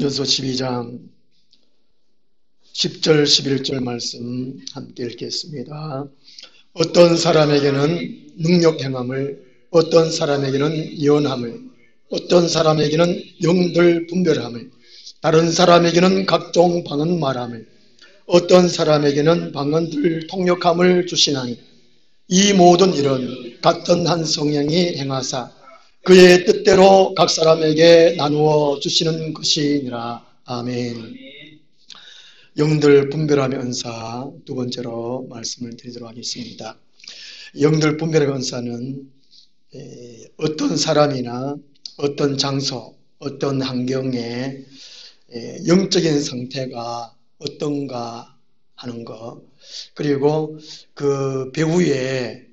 고린도서 12장 10절 11절 말씀 함께 읽겠습니다. 어떤 사람에게는 능력 행함을, 어떤 사람에게는 예언함을, 어떤 사람에게는 영들 분별함을, 다른 사람에게는 각종 방언 말함을, 어떤 사람에게는 방언들 통역함을 주시나니 이 모든 일은 같은 한 성령이 행하사 그의 뜻대로 각 사람에게 나누어 주시는 것이니라. 아멘. 영들 분별함의 은사 두 번째로 말씀을 드리도록 하겠습니다. 영들 분별함의 은사는 어떤 사람이나 어떤 장소, 어떤 환경에 영적인 상태가 어떤가 하는 것, 그리고 그 배후에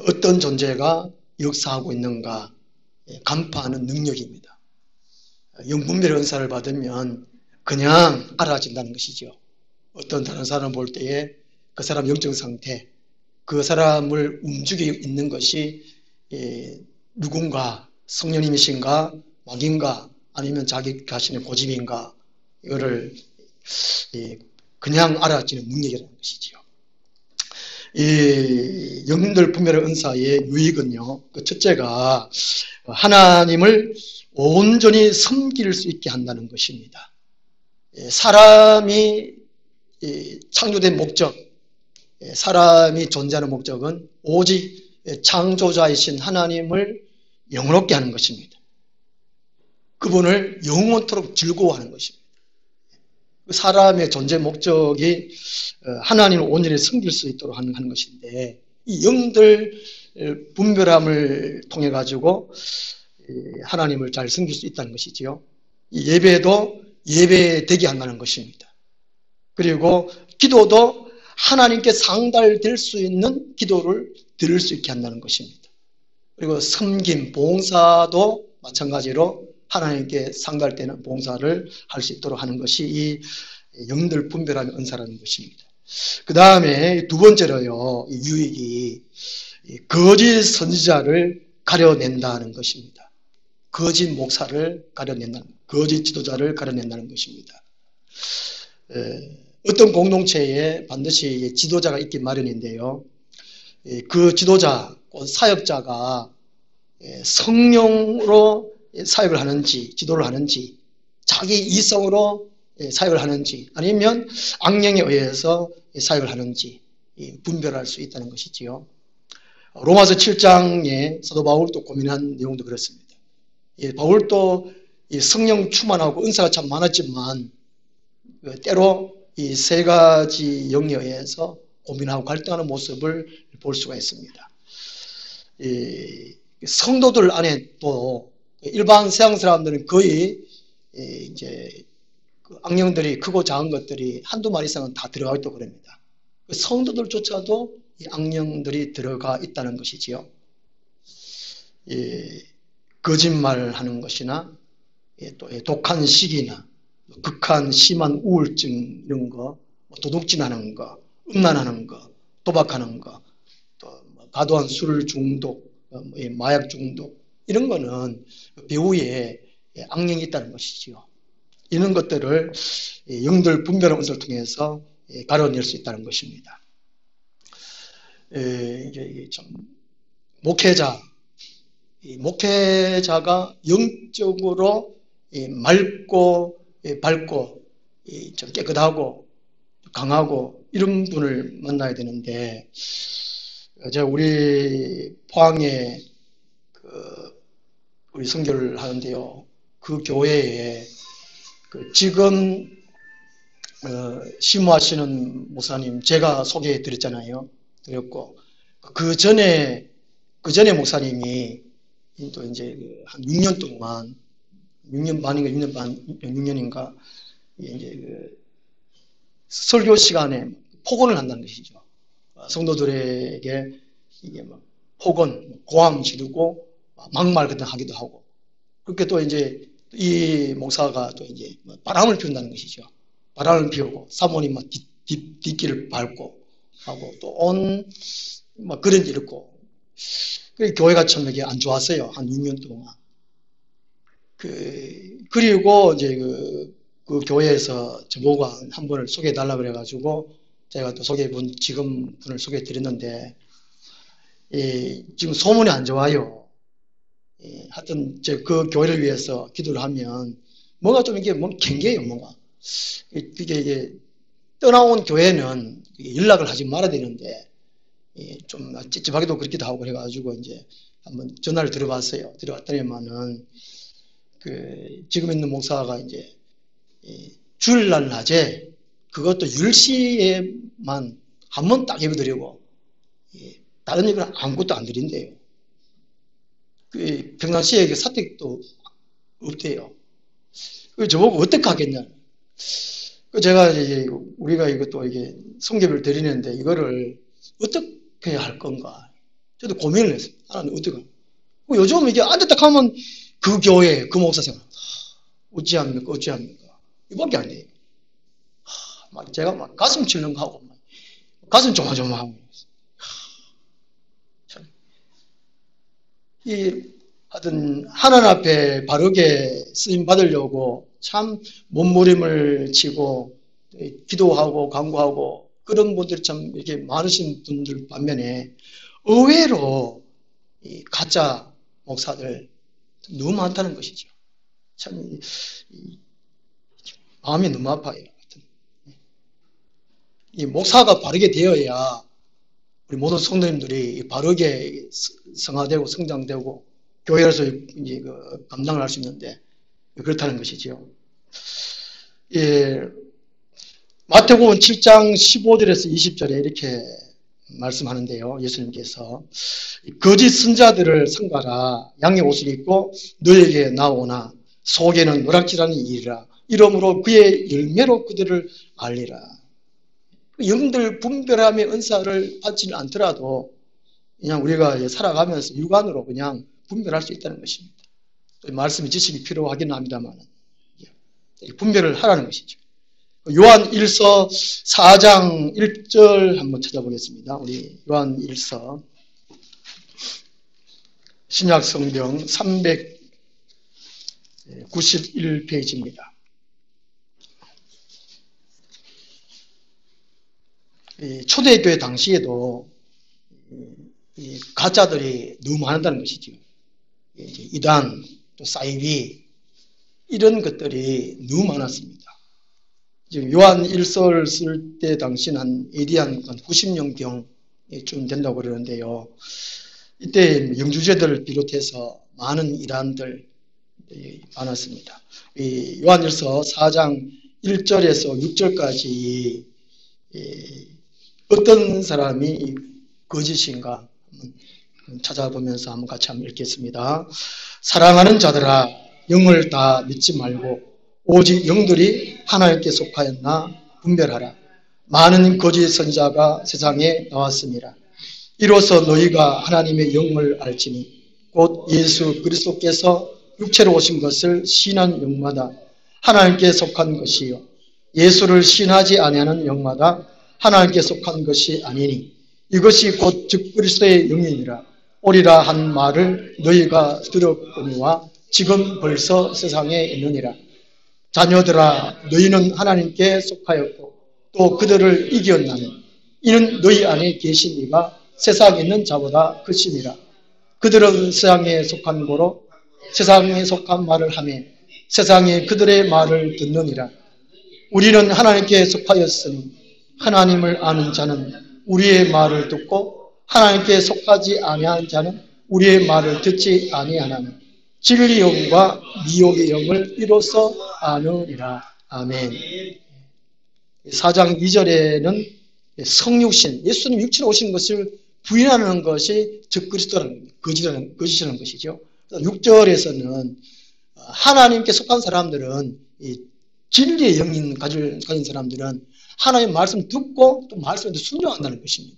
어떤 존재가 역사하고 있는가 간파하는 능력입니다. 영분별의 은사를 받으면 그냥 알아진다는 것이죠. 어떤 다른 사람을 볼 때에 그 사람 영적 상태, 그 사람을 움직이고 있는 것이 누군가 성령님이신가 마귀인가 아니면 자기 자신의 고집인가, 이거를 그냥 알아지는 능력이라는 것이죠. 이 영들 분별의 은사의 유익은요, 그 첫째가 하나님을 온전히 섬길 수 있게 한다는 것입니다. 사람이 창조된 목적, 사람이 존재하는 목적은 오직 창조자이신 하나님을 영원롭게 하는 것입니다. 그분을 영원토록 즐거워하는 것입니다. 사람의 존재 목적이 하나님을 온전히 섬길 수 있도록 하는 것인데, 이 영들 분별함을 통해 가지고 하나님을 잘 섬길 수 있다는 것이지요. 이 예배도 예배되게 한다는 것입니다. 그리고 기도도 하나님께 상달될 수 있는 기도를 드릴 수 있게 한다는 것입니다. 그리고 섬김, 봉사도 마찬가지로 하나님께 상달되는 봉사를 할 수 있도록 하는 것이 이 영들 분별함의 은사라는 것입니다. 그 다음에 두 번째로요, 이 유익이 거짓 선지자를 가려낸다는 것입니다. 거짓 목사를 가려낸다는, 거짓 지도자를 가려낸다는 것입니다. 어떤 공동체에 반드시 지도자가 있기 마련인데요, 그 지도자, 사역자가 성령으로 사역을 하는지, 지도를 하는지, 자기 이성으로 사역을 하는지, 아니면 악령에 의해서 사역을 하는지 분별할 수 있다는 것이지요. 로마서 7장에 사도 바울도 고민한 내용도 그렇습니다. 바울도 성령 충만하고 은사가 참 많았지만 때로 이 세 가지 영에 의해서 고민하고 갈등하는 모습을 볼 수가 있습니다. 성도들 안에 또 일반 세상 사람들은 거의 이제 그 악령들이, 크고 작은 것들이 한두 마리 이상은 다 들어가 있다고 그럽니다. 성도들조차도 이 악령들이 들어가 있다는 것이지요. 거짓말하는 것이나 또 독한 시기나 극한 심한 우울증 이런 거, 도둑질하는 거, 음란하는 거, 도박하는 거, 또 과도한 술 중독, 마약 중독, 이런 거는 배후에 악령이 있다는 것이지요. 이런 것들을 영들 분별의 은사를 통해서 가려낼 수 있다는 것입니다. 이제 좀 목회자가 영적으로 맑고 밝고 좀 깨끗하고 강하고 이런 분을 만나야 되는데, 제가 우리 포항에 우리 선교를 하는데요, 그 교회에 지금 심호하시는 목사님 제가 소개해 드렸잖아요. 드렸고 그 전에 목사님이 또 이제 한 6년 동안 6년 반인가 6년 반 6년인가 이제 설교 시간에 폭언을 한다는 것이죠. 성도들에게 이게 막 폭언, 고함 지르고 막말 같은 하기도 하고, 그렇게 또 이제 이 목사가 또 이제 바람을 피운다는 것이죠. 바람을 피우고 사모님 막 뒷길을 밟고 하고 또 막 그런 일 있고, 그 교회가 참 이게 안 좋았어요. 한 6년 동안. 그리고 이제 그 교회에서 저보고 한 분을 소개해 달라 그래가지고 제가 또 지금 분을 소개해 드렸는데, 지금 소문이 안 좋아요. 하여튼 그 교회를 위해서 기도를 하면 뭔가 좀 이게 갱개해요, 뭔가. 이게 떠나온 교회는 연락을 하지 말아야 되는데, 좀 찝찝하게도 그렇기도 하고 그래가지고 이제 한번 전화를 드려봤어요. 들어봤더니만은 지금 있는 목사가 이제 주일날 낮에 그것도 10시에만 한 번 딱 예배드리고 다른 예배는 아무것도 안 드린대요. 평상시에 사택도 없대요. 저보고 어떻게 하겠냐. 제가 이제 우리가 이것도 이게 성교를 드리는데 이거를 어떻게 해야 할 건가. 저도 고민을 했어요. 하나님 어떻게. 요즘 이게 앉았다 하면 그 교회, 그 목사 생각. 어찌합니까? 이밖에 안 돼요. 제가 막 가슴 철렁하고, 가슴 조마조마하고. 하여튼, 하나님 앞에 바르게 쓰임 받으려고 참 몸부림을 치고, 기도하고, 간구하고, 그런 분들이 참 이렇게 많으신 분들 반면에, 의외로 가짜 목사들 너무 많다는 것이죠. 참, 마음이 너무 아파요. 이 목사가 바르게 되어야 우리 모든 성도님들이 바르게 성화되고 성장되고 교회에서 이제 감당을 할 수 있는데 그렇다는 것이죠. 마태복음 7장 15절에서 20절에 이렇게 말씀하는데요. 예수님께서 거짓 선자들을 삼가라. 양의 옷을 입고 너에게 나오나 속에는 노략질하는 일이라. 이러므로 그의 열매로 그들을 알리라. 영들 분별함의 은사를 받지는 않더라도 그냥 우리가 살아가면서 육안으로 그냥 분별할 수 있다는 것입니다. 말씀이 지식이 필요하긴 합니다만 분별을 하라는 것이죠. 요한 1서 4장 1절 한번 찾아보겠습니다. 우리 요한 1서 신약성경 391페이지입니다. 초대교회 당시에도 가짜들이 너무 많다는 것이죠. 이단, 또 사이비 이런 것들이 너무 많았습니다. 지금 요한 1서를 쓸 때 당시는 한 AD 한 90년경쯤 된다고 그러는데요. 이때 영주제들을 비롯해서 많은 이단들 많았습니다. 요한 1서 4장 1절에서 6절까지 어떤 사람이 거짓인가 찾아보면서 한번 같이 한번 읽겠습니다. 사랑하는 자들아, 영을 다 믿지 말고 오직 영들이 하나님께 속하였나 분별하라. 많은 거짓 선자가 세상에 나왔습니다. 이로써 너희가 하나님의 영을 알지니 곧 예수 그리스도께서 육체로 오신 것을 시인한 영마다 하나님께 속한 것이요 예수를 시인하지 아니하는 영마다 하나님께 속한 것이 아니니 이것이 곧 즉 그리스도의 영이니라. 오리라 한 말을 너희가 들었거니와 지금 벌써 세상에 있느니라. 자녀들아, 너희는 하나님께 속하였고 또 그들을 이겼나니 이는 너희 안에 계신 이가 세상에 있는 자보다 크심이라. 그들은 세상에 속한 고로 세상에 속한 말을 하며 세상에 그들의 말을 듣느니라. 우리는 하나님께 속하였으니 하나님을 아는 자는 우리의 말을 듣고 하나님께 속하지 아니한 자는 우리의 말을 듣지 아니하나니 진리 영과 미혹의 영을 이로써 아느니라. 아멘. 4장 2절에는 성육신, 예수님 육체로 오신 것을 부인하는 것이 즉 그리스도라는 거짓이라는 것이죠. 6절에서는 하나님께 속한 사람들은 진리의 영인 가진 사람들은 하나님의 말씀 듣고 또 말씀에 순종한다는 것입니다.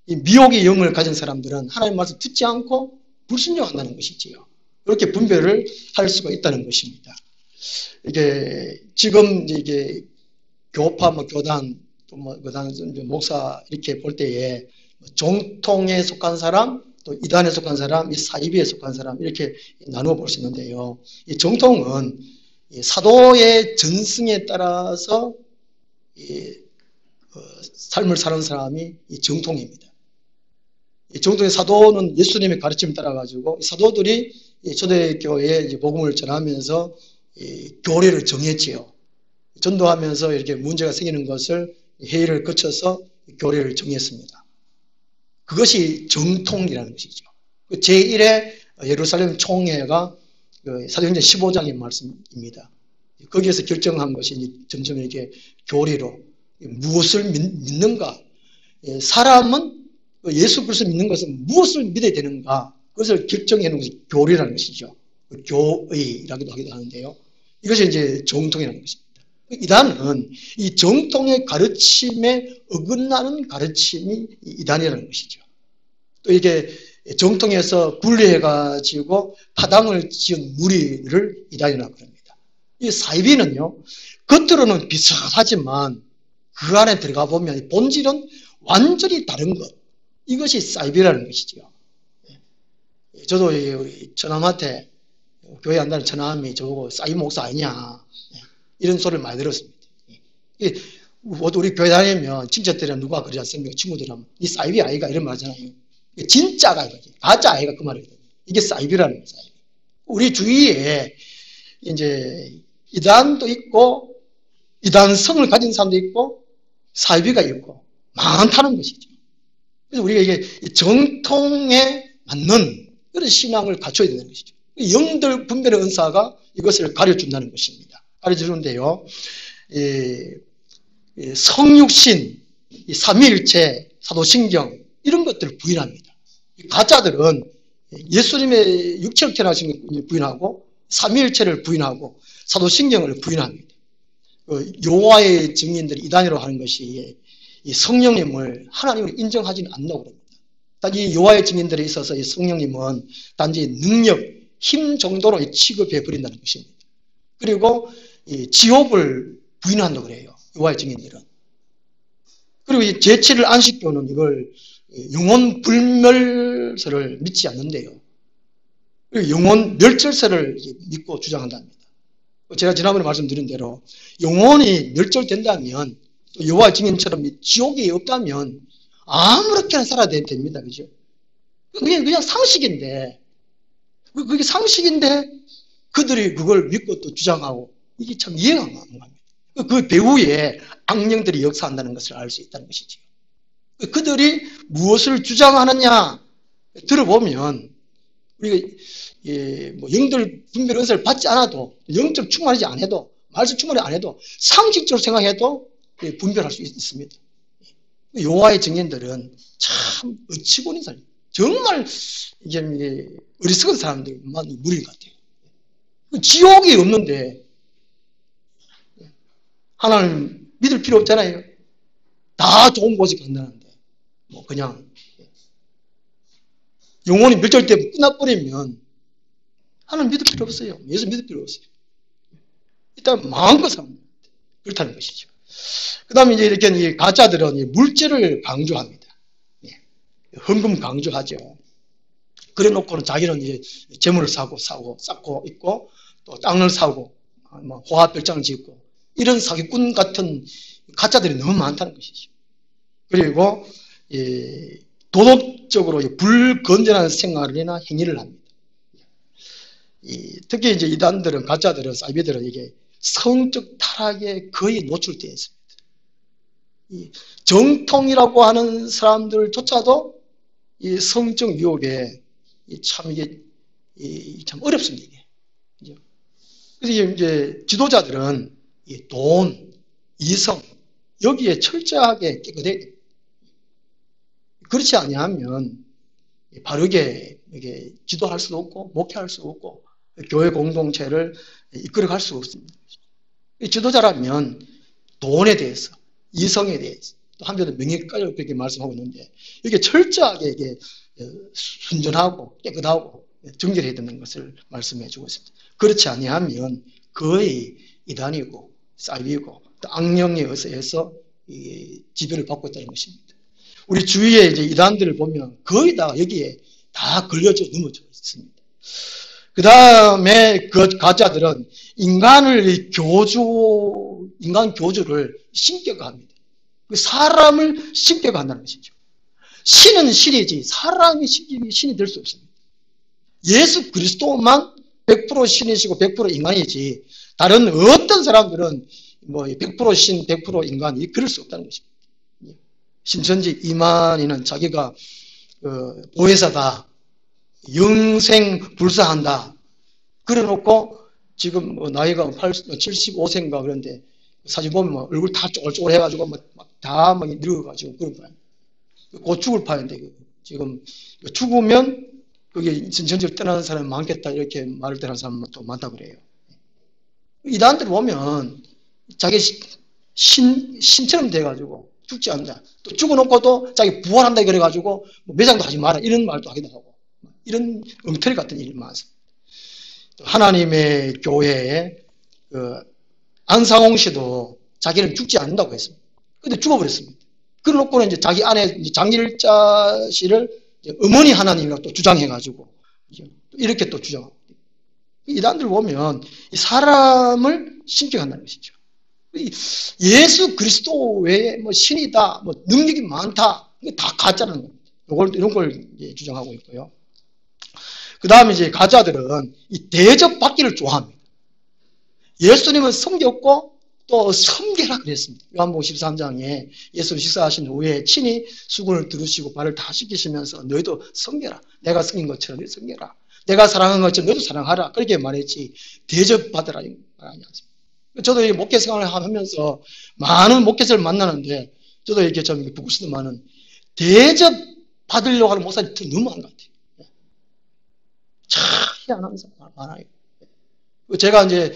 이 미혹의 영을 가진 사람들은 하나님의 말씀 듣지 않고 불순종한다는 것이지요. 이렇게 분별을 할 수가 있다는 것입니다. 이게 지금 이게 교파, 교단, 또 교단 목사 이렇게 볼 때에 정통에 속한 사람, 또 이단에 속한 사람, 이 사이비에 속한 사람 이렇게 나누어 볼 수 있는데요. 이 정통은 이 사도의 전승에 따라서 삶을 사는 사람이 이 정통입니다. 이 정통의 사도는 예수님의 가르침을 따라 가지고 사도들이 초대교회에 복음을 전하면서 교리를 정했지요. 전도하면서 이렇게 문제가 생기는 것을 회의를 거쳐서 교리를 정했습니다. 그것이 정통이라는 것이죠. 제1회 예루살렘 총회가 사도행전 15장의 말씀입니다. 거기에서 결정한 것이 점점 이렇게 교리로 무엇을 믿는가? 사람은 예수 그리스도 믿는 것은 무엇을 믿어야 되는가? 그것을 결정해 놓은 것이 교리라는 것이죠. 교의라고도 하기도 하는데요. 이것이 이제 정통이라는 것입니다. 이단은 이 정통의 가르침에 어긋나는 가르침이 이단이라는 것이죠. 또 이게 정통에서 분리해가지고 파당을 지은 무리를 이단이라고 합니다. 이 사이비는요, 겉으로는 비슷하지만 그 안에 들어가 보면 본질은 완전히 다른 것. 이것이 사이비라는 것이죠. 저도 우리 처남한테 교회 한다는 처남이 저보고 사이비 목사 아니냐 이런 소리를 많이 들었습니다. 우리 교회 다니면 친척들이랑 누가 그러지 않습니까? 친구들이랑 이 사이비 아이가 이런 말 하잖아요. 진짜가 이거지. 가짜 아이가 그 말이거든요. 이게 사이비라는 거예요. 사이비. 우리 주위에 이제 이단도 있고 이단성을 가진 사람도 있고 사이비가 있고 많다는 것이죠. 그래서 우리가 이게 정통에 맞는 그런 신앙을 갖춰야 되는 것이죠. 영들 분별의 은사가 이것을 가르쳐준다는 것입니다. 가르쳐주는데요. 성육신, 삼위일체, 사도신경 이런 것들을 부인합니다. 가짜들은 예수님의 육체로 태어나신 것을 부인하고 삼위일체를 부인하고 사도신경을 부인합니다. 여호와의 증인들이 이단이라고 하는 것이 이 성령님을 하나님을 인정하지는 않는다고 합니다. 단지 여호와의 증인들에 있어서 이 성령님은 단지 능력, 힘 정도로 취급해 버린다는 것입니다. 그리고 이 지옥을 부인한다고 그래요. 여호와의 증인들은. 그리고 이 제7일 안식교는 이걸 영혼 불멸설을 믿지 않는데요. 그리고 영혼 멸절설을 믿고 주장한답니다. 제가 지난번에 말씀드린 대로 영혼이 멸절된다면 여호와 증인처럼 지옥이 없다면 아무렇게나 살아야 됩니다. 그죠? 그냥 상식인데 그게 상식인데 그들이 그걸 믿고 또 주장하고 이게 참 이해가 안 갑니다. 그 배후에 악령들이 역사한다는 것을 알 수 있다는 것이죠. 그들이 무엇을 주장하느냐 들어보면 우리가 영들 분별 은사를 받지 않아도 영적 충만하지 않아도 말씀 충만이 안 해도 상식적으로 생각해도 분별할 수 있습니다. 여호와의 증인들은 참 어치고는 사람, 정말 이게 어리석은 사람들만 무리인 것 같아요. 지옥이 없는데 하나님 믿을 필요 없잖아요. 다 좋은 곳에 간다는데 그냥 영혼이 멸절되고 끝나버리면 하나님 믿을 필요 없어요. 예수 믿을 필요 없어요. 일단 마음껏 삽니다. 그렇다는 것이죠. 그 다음에 이제 이렇게 가짜들은 물질을 강조합니다. 헌금 강조하죠. 그래 놓고는 자기는 이제 재물을 쌓고 있고 또 땅을 사고 호화별장을 짓고 이런 사기꾼 같은 가짜들이 너무 많다는 것이죠. 그리고 도덕적으로 불건전한 생활이나 행위를 합니다. 특히 이제 이단들은 가짜들은 사이비들은 이게 성적 타락에 거의 노출되어 있습니다. 정통이라고 하는 사람들조차도 이 성적 유혹에 참 이게 참 어렵습니다. 이게. 그래서 이제 지도자들은 이 돈, 이성 여기에 철저하게 깨끗해야 됩니다. 그렇지 아니하면 바르게 이게 지도할 수도 없고 목회할 수도 없고 교회 공동체를 이끌어갈 수가 없습니다. 지도자라면 돈에 대해서, 이성에 대해서, 또 한편으로 명예까지 그렇게 말씀하고 있는데 이게 철저하게 이게 순전하고 깨끗하고 정결해야 되는 것을 말씀해 주고 있습니다. 그렇지 아니하면 거의 이단이고 사이비고 또 악령에 의해서 지배를 받고 있다는 것입니다. 우리 주위에 이제 이단들을 보면 거의 다 여기에 다 걸려져 넘어져 있습니다. 그 다음에 그 가짜들은 인간 교주를 신격화합니다. 사람을 신격화한다는 것이죠. 신은 신이지 사람이 신이 될 수 없습니다. 예수 그리스도만 100% 신이시고 100% 인간이지 다른 어떤 사람들은 100% 신, 100% 인간이 그럴 수 없다는 것입니다. 신천지 이만희는 자기가 보혜사다, 영생불사한다. 그래놓고 지금 나이가 75세인가 그런데 사진 보면 얼굴 다 쪼글쪼글 해가지고 다 늙어가지고 그런 거예요. 곧 죽을 판인데 지금 죽으면 그게 신천지를 떠나는 사람이 많겠다 이렇게 말을 떠나는 사람도 많다 그래요. 이단들 보면 자기 신처럼 돼가지고 죽지 않는다. 또 죽어놓고도 자기 부활한다 그래가지고 매장도 하지 마라 이런 말도 하기도 하고 이런 엉터리 같은 일이 많습니다. 하나님의 교회에 안상홍 씨도 자기는 죽지 않는다고 했습니다. 근데 죽어버렸습니다. 그래놓고는 이제 자기 아내 장일자 씨를 어머니 하나님이라고 또 주장해가지고 이렇게 또 주장하고 이단들 보면 사람을 신격한다는 것이죠. 예수 그리스도 외에 신이다, 능력이 많다, 다 가짜라는 겁니다. 이런 걸 주장하고 있고요. 그 다음에 이제 가짜들은 이 대접받기를 좋아합니다. 예수님은 섬겼고 또 섬겨라 그랬습니다. 요한복음 13장에 예수님 식사하신 후에 친히 수건을 두르시고 발을 다 씻기시면서 너희도 섬겨라. 내가 섬긴 것처럼 너희도 섬겨라. 내가 사랑한 것처럼 너희도 사랑하라. 그렇게 말했지 대접받으라 말하지 않습니다. 저도 이 목회 생활을 하면서 많은 목회자를 만나는데 저도 이렇게 좀 부끄럽지만은 대접받으려고 하는 목사님이 너무 많은 것 같아요. 참 희한한 사람 많아요. 제가 이제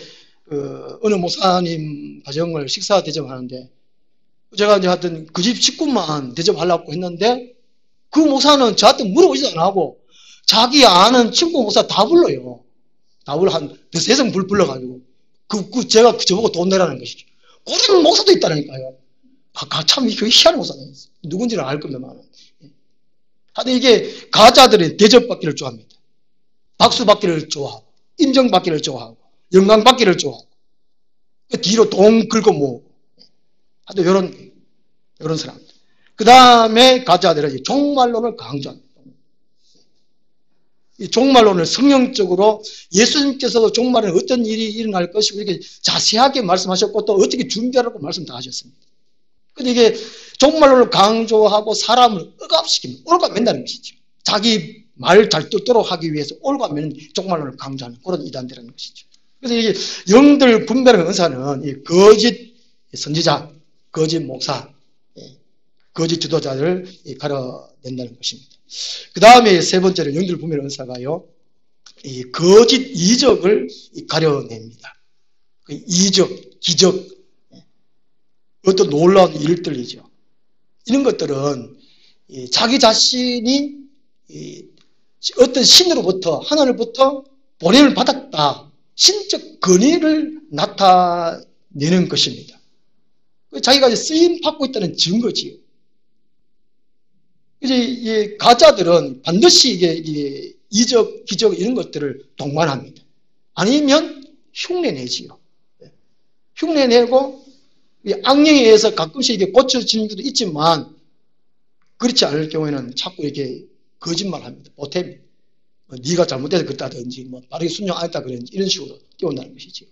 어느 목사님 가정을 식사 대접하는데 제가 이제 하여튼 그 집 식구만 대접하려고 했는데 그 목사는 저한테 물어보지도 안 하고 자기 아는 친구 목사 다 불러요. 다 불러 한 3명 불러가지고 제가 저보고 돈 내라는 것이죠. 그런 목사도 있다니까요. 참 희한한 목사는 누군지는 알 겁니다만. 하여튼 이게 가짜들이 대접받기를 좋아합니다. 박수받기를 좋아하고 인정받기를 좋아하고 영광받기를 좋아하고 뒤로 돈 긁고 모으고 하여튼 이런 사람들. 그 다음에 가짜들은 종말론을 강조합니다. 이 종말론을 성경적으로 예수님께서도 종말에 어떤 일이 일어날 것이고 이렇게 자세하게 말씀하셨고 또 어떻게 준비하라고 말씀 다 하셨습니다. 근데 이게 종말론을 강조하고 사람을 억압시키면 올가맨다는 것이죠. 자기 말 잘 듣도록 하기 위해서 올가매는 종말론을 강조하는 그런 이단들이라는 것이죠. 그래서 이게 영들 분별하는 은사는 이 거짓 선지자, 거짓 목사, 거짓 지도자를 가려낸다는 것입니다. 그 다음에 세 번째로 영들 분별 은사가요, 이 거짓 이적을 가려냅니다. 그 이적, 기적, 어떤 놀라운 일들이죠. 이런 것들은 자기 자신이 어떤 신으로부터, 하나님으로부터 보냄을 받았다. 신적 권위를 나타내는 것입니다. 자기가 쓰임 받고 있다는 증거지요. 이제 가짜들은 반드시 이게 이적, 기적 이런 것들을 동반합니다. 아니면 흉내내지요. 흉내내고 악령에 의해서 가끔씩 이게 고쳐지는 것도 있지만 그렇지 않을 경우에는 자꾸 이렇게 거짓말합니다. 보탬. 네가 잘못해서 그랬다든지 빠르게 순종 안 했다 그랬는지 이런 식으로 띄운다는 것이죠.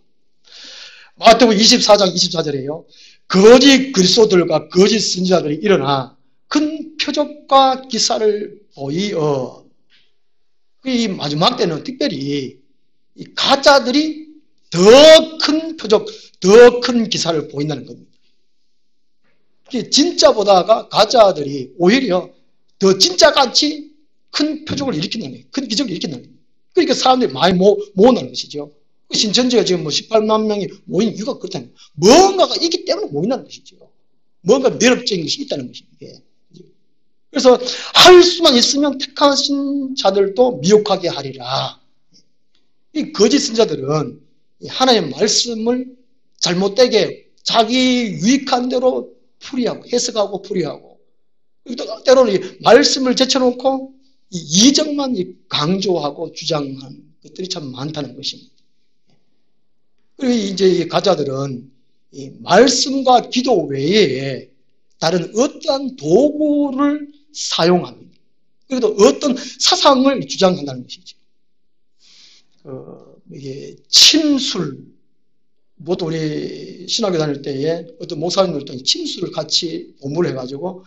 마태복음 24장 24절에요. 거짓 그리스도들과 거짓 선지자들이 일어나 큰 표적과 기사를 보이어. 이 마지막 때는 특별히 이 가짜들이 더 큰 표적, 더 큰 기사를 보인다는 겁니다. 진짜보다가 가짜들이 오히려 더 진짜같이 큰 표적을 일으킨다는 거예요. 큰 기적을 일으킨다는 거예요. 그러니까 사람들이 많이 모은다는 것이죠. 신천지가 지금 18만 명이 모인 이유가 그렇다는 거예요. 뭔가가 있기 때문에 모인다는 것이죠. 뭔가 매력적인 것이 있다는 것입니다. 그래서 할 수만 있으면 택하신 자들도 미혹하게 하리라. 이 거짓 선자들은 하나님의 말씀을 잘못되게 자기 유익한 대로 풀이하고 해석하고 풀이하고 때로는 말씀을 제쳐놓고 이 이적만 강조하고 주장한 것들이 참 많다는 것입니다. 그리고 이제 이 가짜들은 이 말씀과 기도 외에 다른 어떠한 도구를 사용합니다. 그래도 어떤 사상을 주장한다는 것이죠. 이게 침술, 모두 우리 신학교 다닐 때에 어떤 목사님들도 침술을 같이 공부를 해가지고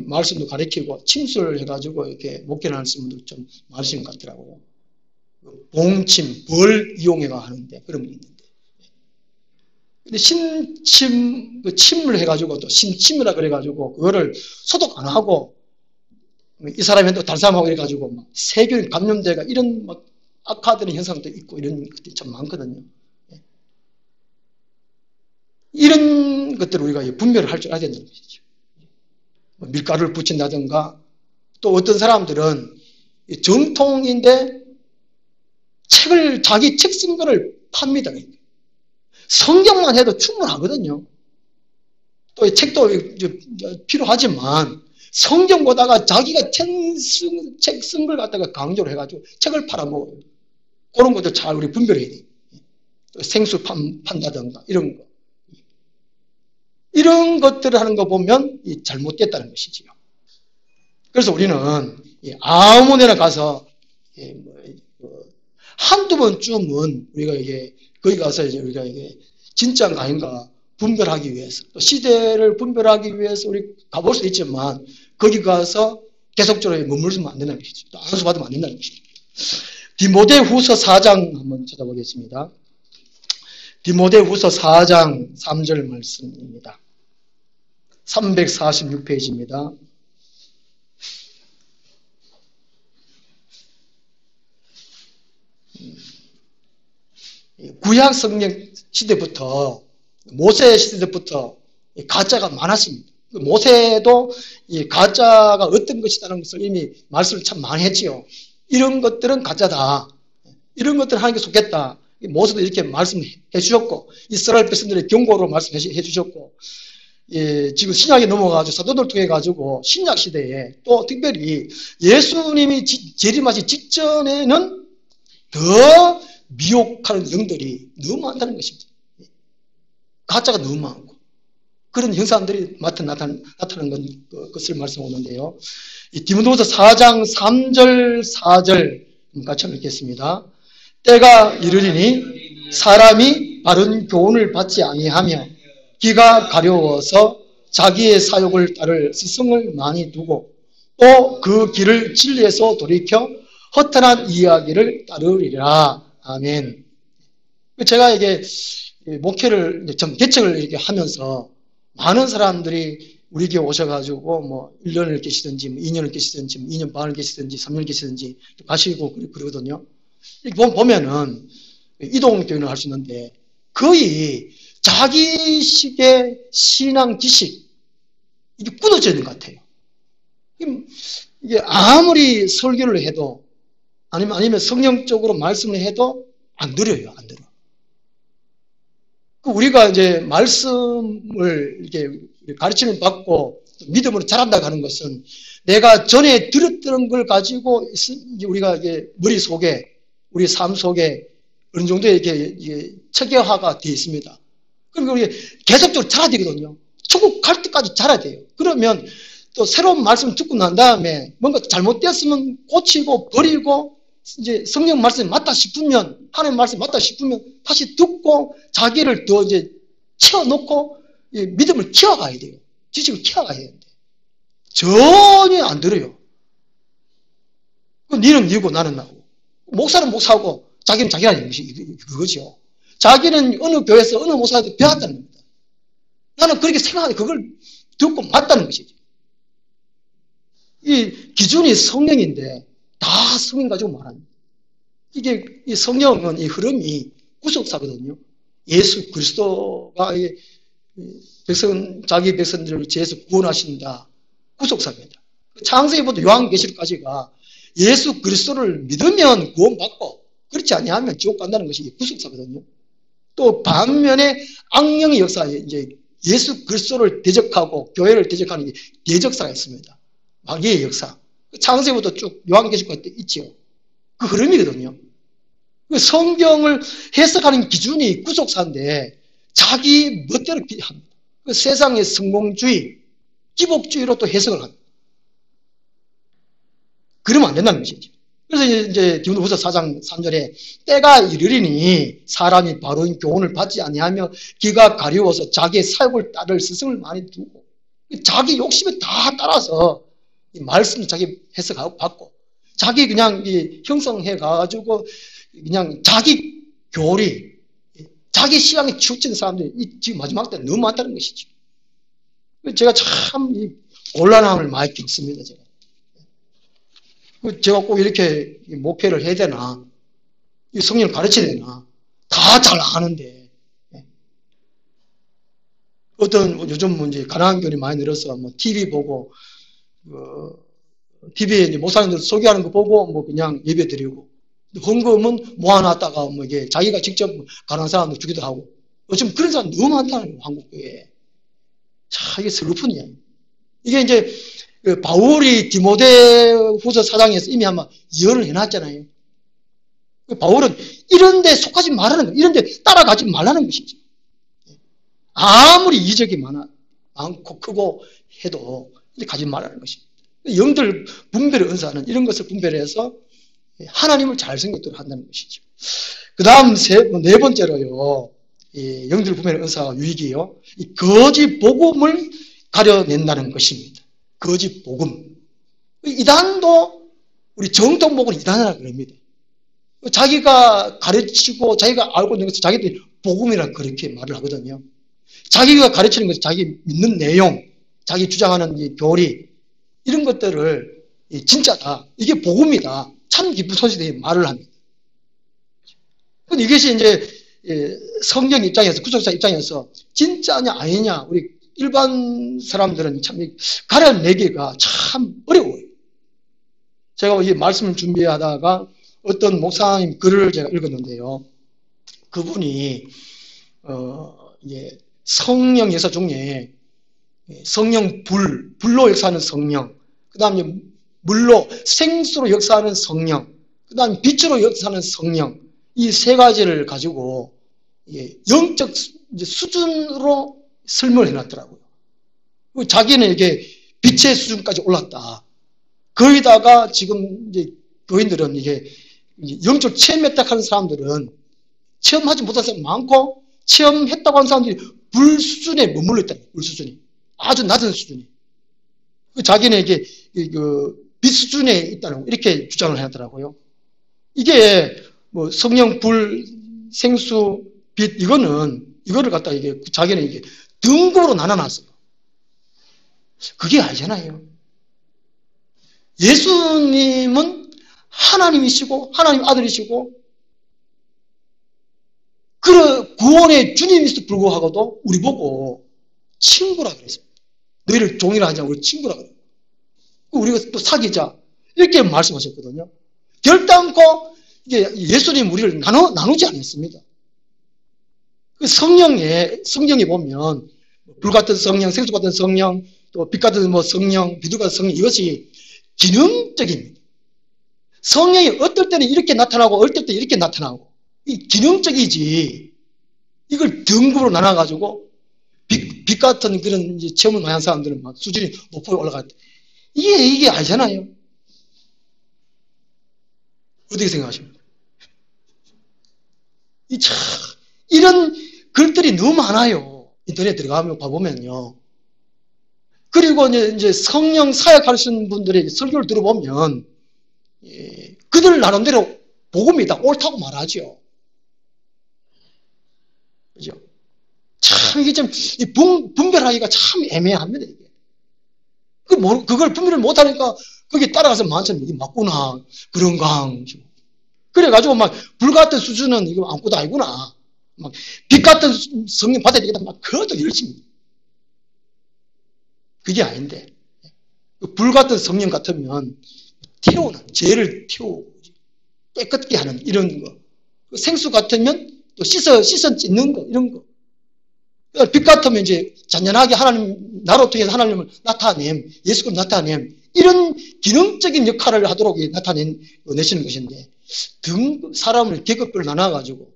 말씀도 가르치고 침술을 해가지고 이렇게 목회를 하는 분들 좀 많으신 것 같더라고요. 봉침, 벌 이용해가 하는데 그런 게 있는데. 근데 침을 해가지고 또 신침이라 그래가지고 그거를 소독 안 하고 이 사람이 또 다른 사람하고 이래가지고 막 세균 감염돼가 이런 막 악화되는 현상도 있고 이런 것들이 참 많거든요. 이런 것들을 우리가 분별을 할 줄 알아야 된다는 것이죠. 밀가루를 붙인다든가 또 어떤 사람들은 정통인데 책을 자기 책 쓴 거를 팝니다. 성경만 해도 충분하거든요. 또 책도 필요하지만 성경보다가 자기가 책 쓴 걸 갖다가 강조를 해가지고 책을 팔아먹어요. 그런 것도 잘 우리 분별해야 돼요. 생수 판다든가 이런 거. 이런 것들을 하는 거 보면 잘못됐다는 것이지요. 그래서 우리는 아무 데나 가서 한두 번쯤은 우리가 거기 가서 우리가 진짜인가 아닌가 분별하기 위해서 또 시대를 분별하기 위해서 우리 가볼 수 있지만 거기 가서 계속적으로 머물면 안 된다는 것이죠. 또 안수받으면 안 된다는 것이죠. 디모데후서 4장 한번 찾아보겠습니다. 디모데후서 4장 3절 말씀입니다. 346페이지입니다. 구약 성경 시대부터 모세 시대부터 가짜가 많았습니다. 모세도 이 가짜가 어떤 것이라는 것을 이미 말씀을 참 많이 했지요. 이런 것들은 가짜다. 이런 것들은 하나님께 속겠다. 모세도 이렇게 말씀해 주셨고 이스라엘 백성들의 경고로 말씀해 주셨고 지금 신약에 넘어가지고 사도들 통해 가지고 신약 시대에 또 특별히 예수님이 재림하기 직전에는 더 미혹하는 영들이 너무 많다는 것입니다. 가짜가 너무 많고 그런 형상들이 나타나는 것을 말씀하는데요. 디모데후서 4장 3절 4절 같이 읽겠습니다. 때가 이르리니 사람이 바른 교훈을 받지 아니하며 귀가 가려워서 자기의 사욕을 따를 스승을 많이 두고 또 그 길을 진리에서 돌이켜 허탄한 이야기를 따르리라. 아멘. 제가 이게 목회를 개척을 이렇게 하면서 많은 사람들이 우리 교회 오셔가지고 뭐 1년을 계시든지 2년을 계시든지 2년 반을 계시든지 3년을 계시든지 가시고 그러거든요. 이렇게 보면은 이동교회를 할 수 있는데 거의 자기식의 신앙 지식 이게 굳어져 있는 것 같아요. 이게 아무리 설교를 해도 아니면 성령적으로 말씀을 해도 안 들어요, 안 들어. 우리가 이제 말씀을 이렇게 가르침을 받고 믿음으로 자란다고 하는 것은 내가 전에 들었던 걸 가지고 우리가 이게 머릿속에 우리 삶 속에 어느 정도 이게 체계화가 되어 있습니다. 그러니까 우리 계속적으로 자라야 되거든요. 천국 갈 때까지 자라야 돼요. 그러면 또 새로운 말씀 듣고 난 다음에 뭔가 잘못됐으면 고치고 버리고 이제 성령 말씀이 맞다 싶으면 하나님 말씀이 맞다 싶으면 다시 듣고 자기를 더 이제 채워놓고 믿음을 키워가야 돼요. 지식을 키워가야 되는데 전혀 안 들어요. 니는 니고 나는 나고 목사는 목사고 자기는 자기라는 것이 그거죠. 자기는 어느 교회에서 어느 목사한테 배웠다는 겁니다. 나는 그렇게 생각하는데 그걸 듣고 맞다는 것이죠. 이 기준이 성령인데 다 성령 가지고 말합니다. 이게 이 성령은 이 흐름이 구속사거든요. 예수 그리스도가 자기 백성들을 죄에서 구원하신다. 구속사입니다. 창세기부터 요한계시록까지가 예수 그리스도를 믿으면 구원받고 그렇지 아니하면 지옥 간다는 것이 구속사거든요. 또 반면에 악령의 역사에 이제 예수 그리스도를 대적하고 교회를 대적하는 대적사가 있습니다. 마귀의 역사. 창세부터 쭉 요한계시록까지 있지요. 그 흐름이거든요. 성경을 해석하는 기준이 구속사인데 자기 멋대로 합니다. 세상의 성공주의, 기복주의로 또 해석을 합니다. 그러면 안 된다는 것이죠. 그래서 이제 디모데후서 4장 3절에 때가 이르리니 사람이 바로인 교훈을 받지 아니하며 귀가 가려워서 자기의 사욕을 따를 스승을 많이 두고 자기 욕심에 다 따라서 이 말씀을 자기 해석하고 받고 자기 그냥 형성해 가지고 그냥 자기 교리, 자기 신앙에 치우친 사람들이 지금 마지막 때 너무 많다는 것이죠. 제가 참 곤란함을 많이 겪습니다. 제가 꼭 이렇게 목회를 해야 되나, 성령을 가르쳐야 되나, 다 잘 아는데, 어떤 요즘 이제 가난한 교인이 많이 늘어서 TV 보고, TV에 목사님들 소개하는 거 보고 그냥 예배 드리고, 헌금은 모아놨다가 이게 자기가 직접 가난한 사람들 주기도 하고, 요즘 그런 사람 너무 많다는 거예요, 한국교회에. 참, 이게 슬픈 이야기. 이게 이제, 바울이 디모데후서 4장에서 이미 아마 예언을 해놨잖아요. 바울은 이런 데 속하지 말라는 거예요. 이런 데 따라가지 말라는 것이죠. 아무리 이적이 많고 크고 해도 가지 말라는 것입니다. 영들 분별의 은사는 이런 것을 분별해서 하나님을 잘 생각도록 한다는 것이죠. 그 다음 네 번째로요. 영들 분별의 은사가 유익이요. 이 거짓 복음을 가려낸다는 것입니다. 거짓 복음. 이단도 우리 정통 복음을 이단이라고 그럽니다. 자기가 가르치고 자기가 알고 있는 것을 자기들이 복음이라고 그렇게 말을 하거든요. 자기가 가르치는 것을 자기 믿는 내용, 자기 주장하는 이 교리 이런 것들을 진짜다. 이게 복음이다. 참 기쁜 소식이 말을 합니다. 이것이 이제 성경 입장에서 구속사 입장에서 진짜냐 아니냐 우리 일반 사람들은 참 가려내기가 참 어려워요. 제가 이 말씀을 준비하다가 어떤 목사님 글을 제가 읽었는데요. 그분이 성령 역사 중에 성령 불로 역사하는 성령, 그 다음에 물로 생수로 역사하는 성령, 그 다음에 빛으로 역사하는 성령 이 세 가지를 가지고 영적 수준으로 설명을 해놨더라고요. 자기는 이게 빛의 수준까지 올랐다. 거기다가 지금 이제 교인들은 이게 영적 체험했다 하는 사람들은 체험하지 못한 사람이 많고 체험했다고 하는 사람들이 불 수준에 머물러 있다. 불 수준이. 아주 낮은 수준이. 자기는 이게 빛 수준에 있다는 이렇게 주장을 하더라고요. 이게 성령, 불, 생수, 빛 이거를 갖다 이게 자기는 이게 등급으로 나눠놨어요. 그게 아니잖아요. 예수님은 하나님이시고 하나님 아들이시고 그 구원의 주님이시도 불구하고도 우리 보고 친구라 그랬습니다. 너희를 종이라 하지 않고 우리 친구라 그래요. 우리가 또 사귀자 이렇게 말씀하셨거든요. 결단코 이게 예수님 우리를 나누지 않았습니다. 그 성경에 보면 불 같은 성령, 생수 같은 성령, 또 빛 같은 성령, 비둘 같은 성령 이것이 기능적입니다. 성령이 어떨 때는 이렇게 나타나고 어떨 때 이렇게 나타나고 이 기능적이지 이걸 등급으로 나눠가지고 빛 같은 그런 체험을 많이 한 사람들은 막 수준이 높게 올라갈 때 이게 아니잖아요. 어떻게 생각하십니까? 이런 글들이 너무 많아요. 인터넷 들어가면 봐보면요. 그리고 이제 성령 사역하시는 분들의 설교를 들어보면 그들 나름대로 복음이 다 옳다고 말하죠. 그죠? 참 이게 좀 분별하기가 참 애매합니다. 이게. 그걸 분별을 못하니까 거기 따라가서 만천 이게 맞구나 그런가. 그래가지고 막 불같은 수준은 이거 아무것도 아니구나. 막 빛 같은 성령 받아야 되겠다. 막 그것도 열심히. 그게 아닌데 불같은 성령 같으면 태우는 죄를 태우고 깨끗게 하는 이런 거. 생수 같으면 또 씻어 찢는 거 이런 거. 빛 같으면 이제 잔잔하게 하나님 나로 통해서 하나님을 나타냄 예수를 나타냄 이런 기능적인 역할을 하도록 나타내시는 것인데 사람을 계급별로 나눠가지고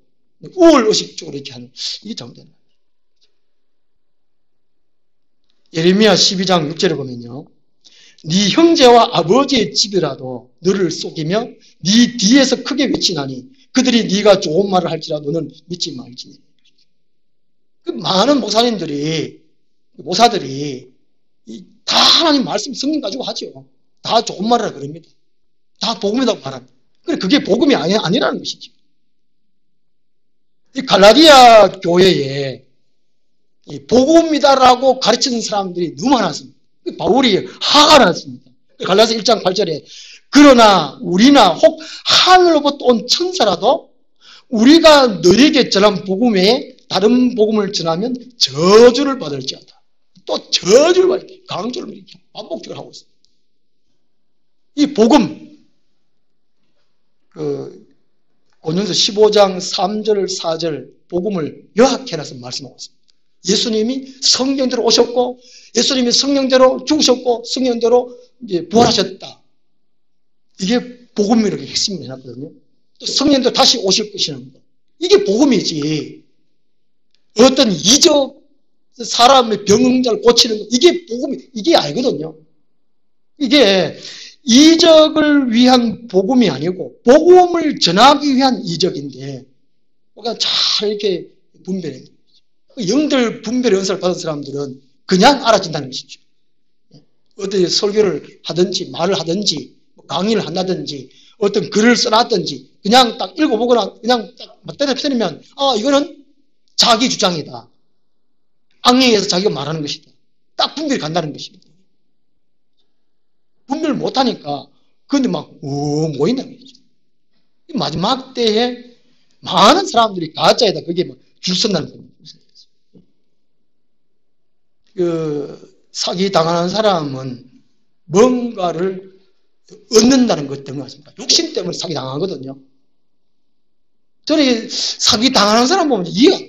우월의식적으로 이렇게 하는 이게 잘못된다. 예레미야 12장 6절에 보면요. 네 형제와 아버지의 집이라도 너를 속이며 네 뒤에서 크게 외치나니 그들이 네가 좋은 말을 할지라도 너는 믿지 말지니. 그 많은 모사들이 다 하나님 말씀 성경 가지고 하죠. 다 좋은 말이라 그럽니다. 다 복음이라고 말합니다. 그게 복음이 아니라는 것이죠. 이 갈라디아 교회에 복음이다라고 가르치는 사람들이 너무 많았습니다. 바울이 화가 났습니다. 갈라디아 1장 8절에 그러나 우리나 혹 하늘로부터 온 천사라도 우리가 너에게 전한 복음에 다른 복음을 전하면 저주를 받을지어다. 또 저주를 받을지어다. 강조를 이렇게 반복적으로 하고 있습니다. 이 복음 고린도서 15장 3절 4절 복음을 요약해놔서 말씀하고 있습니다. 예수님이 성령대로 오셨고 예수님이 성령대로 죽으셨고 성령대로 이제 부활하셨다. 이게 복음이라고 핵심이 해놨거든요. 또 성령대로 다시 오실 것이라는 거. 이게 복음이지. 어떤 이적 사람의 병자를 고치는 거 이게 이게 아니거든요. 이게 이적을 위한 복음이 아니고 복음을 전하기 위한 이적인데 우리가 잘 이렇게 분별해요. 영들 분별의 은사를 받은 사람들은 그냥 알아진다는 것이죠. 어떤 설교를 하든지 말을 하든지 강의를 한다든지 어떤 글을 써놨든지 그냥 딱 읽어보거나 그냥 딱 맞대다 펴내면 이거는 자기 주장이다. 악령에서 자기가 말하는 것이다. 딱 분별이 간다는 것입니다. 분별을 못하니까 그런데 막 모인다는 거죠. 마지막 때에 많은 사람들이 가짜에다 그게 막 줄 선다는 겁니다. 사기 당하는 사람은 뭔가를 얻는다는 것 때문에 맞습니다. 욕심 때문에 사기 당하거든요. 저는 사기 당하는 사람 보면 이해가 안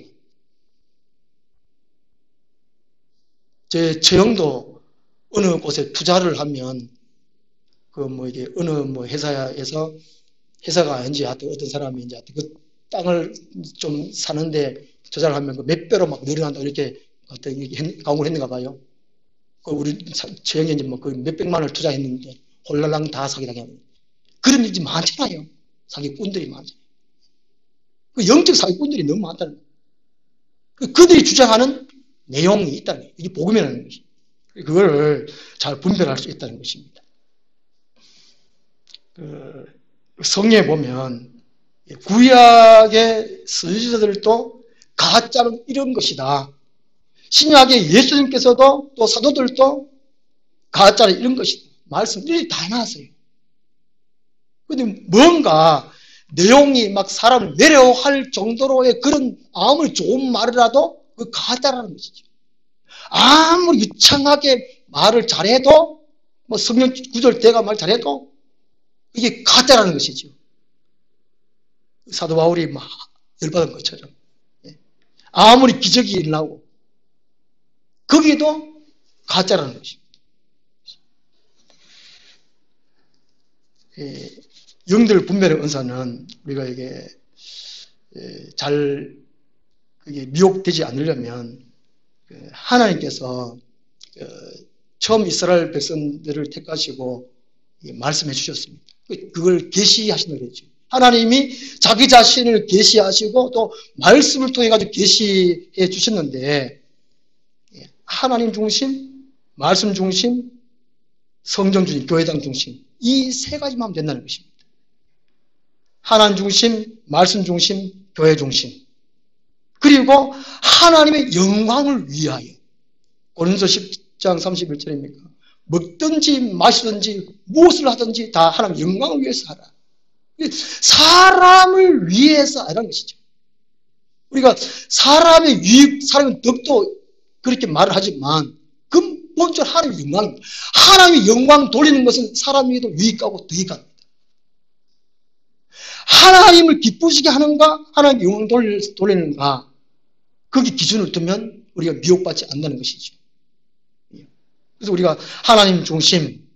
돼요. 제 형도 어느 곳에 투자를 하면 이게 어느 회사에서 회사가 아닌지 하여튼 어떤 사람이 이제 그 땅을 좀 사는데 투자를 하면 몇 배로 막 늘어난다 이렇게 강구를 했는가 봐요. 우리 최영이 이제 몇 백만 원을 투자했는데 홀랄랑 다 사기당해요. 그런 일이 많잖아요. 사기꾼들이 많잖아요. 영적 사기꾼들이 너무 많다는 거예요. 그들이 주장하는 내용이 있다는 거예요. 이게 복음이라는 것이. 그걸 잘 분별할 수 있다는 것입니다. 성경에 보면 구약의 선지자들도 가짜는 이런 것이다. 신약의 예수님께서도 또 사도들도 가짜는 이런 것이다. 말씀 일일이 다 해놨어요. 그런데 뭔가 내용이 막 사람을 내려할 정도로의 그런 아무리 좋은 말이라도 그 가짜라는 것이죠. 아무리 유창하게 말을 잘해도 성경 구절 대가 말 잘해도 이게 가짜라는 것이죠. 사도 바울이 막 열받은 것처럼 아무리 기적이 일어나고 거기도 가짜라는 것입니다. 영들 분별의 은사는 우리가 이게 잘 미혹되지 않으려면 하나님께서 처음 이스라엘 백성들을 택하시고 말씀해 주셨습니다. 그걸 계시하시는 거죠. 하나님이 자기 자신을 계시하시고 또 말씀을 통해 가지고 계시해 주셨는데 하나님 중심, 말씀 중심, 성경 중심, 교회당 중심 이 세 가지만 하면 된다는 것입니다. 하나님 중심, 말씀 중심, 교회 중심 그리고 하나님의 영광을 위하여 고린도서 10장 31절입니까? 먹든지 마시든지 무엇을 하든지 다 하나님의 영광을 위해서 하라. 사람을 위해서 하라는 것이죠. 우리가 사람의 유익, 사람의 덕도 그렇게 말을 하지만 근본적으로 하나님의 영광입니다. 하나님의 영광 돌리는 것은 사람 위에도 유익하고 덕이 갑니다. 하나님을 기쁘시게 하는가 하나님의 영광 돌리는가 거기 기준을 두면 우리가 미혹받지 않는다는 것이죠. 그래서 우리가 하나님 중심,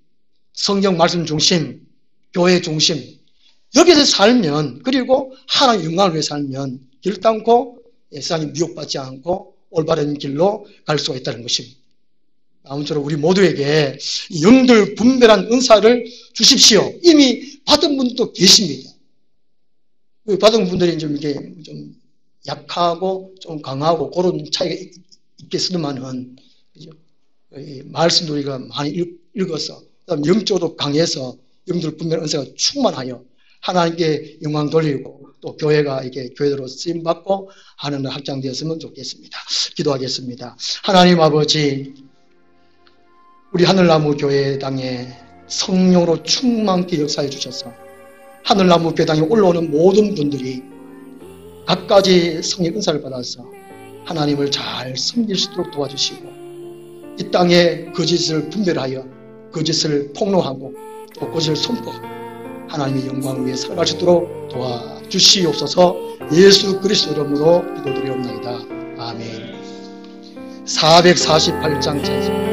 성경 말씀 중심, 교회 중심, 여기서 살면, 그리고 하나님의 영광을 위해 살면 결단코 세상에 미혹받지 않고 올바른 길로 갈 수가 있다는 것입니다. 아무쪼록 우리 모두에게 영들 분별한 은사를 주십시오. 이미 받은 분도 계십니다. 받은 분들이 좀 이게 좀 약하고 좀 강하고 그런 차이가 있겠으면은, 그죠? 말씀도 우리가 많이 읽어서, 그다음 영적으로 강해서 영들 분별 은사가 충만하여 하나님께 영광 돌리고 또 교회가 이게 교회로 쓰임 받고 하는 확장되었으면 좋겠습니다. 기도하겠습니다. 하나님 아버지, 우리 하늘나무 교회 당에 성령으로 충만케 역사해 주셔서 하늘나무 교회 당에 올라오는 모든 분들이 각가지 성령 은사를 받아서 하나님을 잘 섬길 수 있도록 도와주시고, 이 땅에 거짓을 분별하여 거짓을 폭로하고 또 거짓을 선포하고 하나님의 영광을 위해 살아갈 수 있도록 도와주시옵소서. 예수 그리스도 이름으로 기도드리옵나이다. 아멘. 448장 찬송.